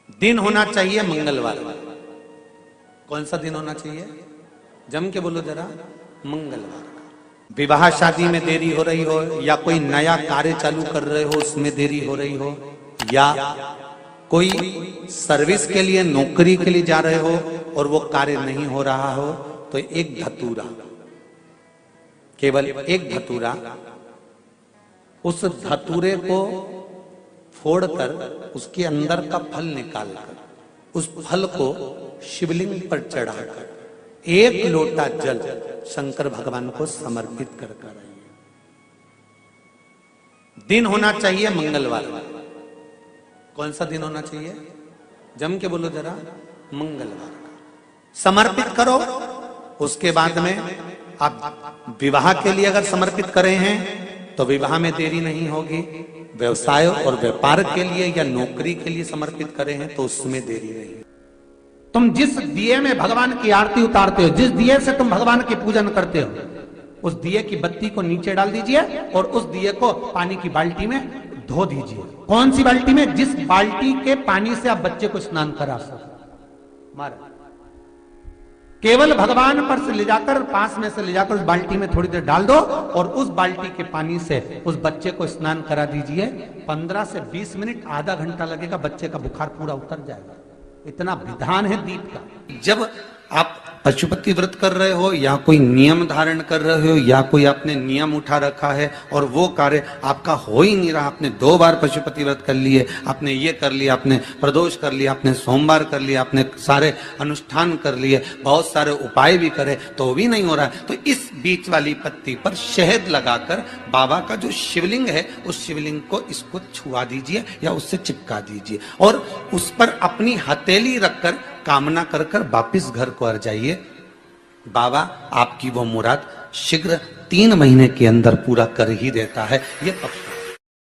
दिन होना चाहिए मंगलवार। कौन सा दिन होना चाहिए? जम के बोलो जरा। मंगलवार का। विवाह शादी में देरी हो रही हो, या कोई नया कार्य चालू कर रहे हो उसमें देरी हो रही हो, या कोई सर्विस के लिए नौकरी के लिए जा रहे हो और वो कार्य नहीं हो रहा हो, तो एक धतूरा, केवल एक धतूरा, उस धतूरे को फोड़कर उसके अंदर का फल निकालकर उस फल को शिवलिंग पर चढ़ाकर एक लोटा जल शंकर भगवान को समर्पित कर आइए। दिन होना चाहिए मंगलवार। कौन सा दिन होना चाहिए? जम के बोलो जरा। मंगलवार का समर्पित करो। उसके बाद में आप विवाह के लिए अगर समर्पित करे हैं तो विवाह में देरी नहीं होगी। व्यवसाय और व्यापार के लिए या नौकरी के लिए समर्पित करे हैं तो उसमें देरी नहीं। तुम जिस दिए में भगवान की आरती उतारते हो, जिस दिए से तुम भगवान की पूजन करते हो, उस दिए की बत्ती को नीचे डाल दीजिए और उस दिए को पानी की बाल्टी में धो दीजिए। कौन सी बाल्टी में? जिस बाल्टी के पानी से आप बच्चे को स्नान करा सको। मारा केवल भगवान पर से ले जाकर, पास में से ले जाकर उस बाल्टी में थोड़ी देर डाल दो और उस बाल्टी के पानी से उस बच्चे को स्नान करा दीजिए। 15 से 20 मिनट, आधा घंटा लगेगा, बच्चे का बुखार पूरा उतर जाएगा। इतना विधान है दीप का। जब आप पशुपति व्रत कर रहे हो या कोई नियम धारण कर रहे हो या कोई आपने नियम उठा रखा है और वो कार्य आपका हो ही नहीं रहा, आपने 2 बार पशुपति व्रत कर लिए, आपने ये कर लिया, आपने प्रदोष कर लिया, आपने सोमवार कर लिया, आपने सारे अनुष्ठान कर लिए, बहुत सारे उपाय भी करे तो भी नहीं हो रहा है, तो इस बीच वाली पत्ती पर शहद लगाकर बाबा का जो शिवलिंग है उस शिवलिंग को इसको छुआ दीजिए या उससे चिपका दीजिए और उस पर अपनी हथेली रखकर कामना कर कर वापिस घर को आ जाइए। बाबा आपकी वो मुराद शीघ्र 3 महीने के अंदर पूरा कर ही देता है। ये पक्का।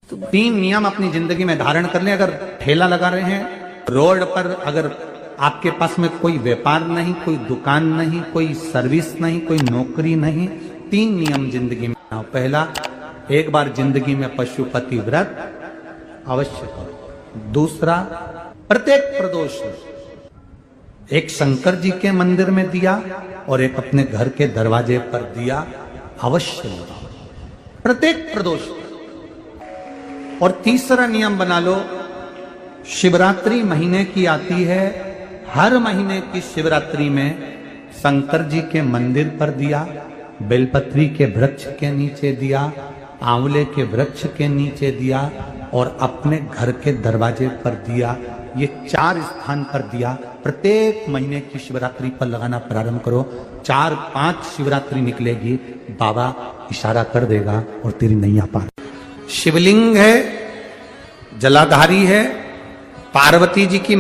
तो 3 नियम अपनी जिंदगी में धारण कर लें। अगर ठेला लगा रहे हैं रोड पर, अगर आपके पास में कोई व्यापार नहीं, कोई दुकान नहीं, कोई सर्विस नहीं, कोई नौकरी नहीं, 3 नियम जिंदगी में। पहला, एक बार जिंदगी में पशुपति व्रत अवश्य करो। दूसरा, प्रत्येक प्रदोष एक शंकर जी के मंदिर में दिया और एक अपने घर के दरवाजे पर दिया अवश्य लगाओ, प्रत्येक प्रदोष। और तीसरा नियम बना लो, शिवरात्रि महीने की आती है, हर महीने की शिवरात्रि में शंकर जी के मंदिर पर दिया, बेलपत्री के वृक्ष के नीचे दिया, आंवले के वृक्ष के नीचे दिया और अपने घर के दरवाजे पर दिया। ये 4 स्थान पर दिया। प्रत्येक महीने की शिवरात्रि पर लगाना प्रारंभ करो। 4-5 शिवरात्रि निकलेगी, बाबा इशारा कर देगा और तेरी नैया पार। शिवलिंग है, जलाधारी है, पार्वती जी की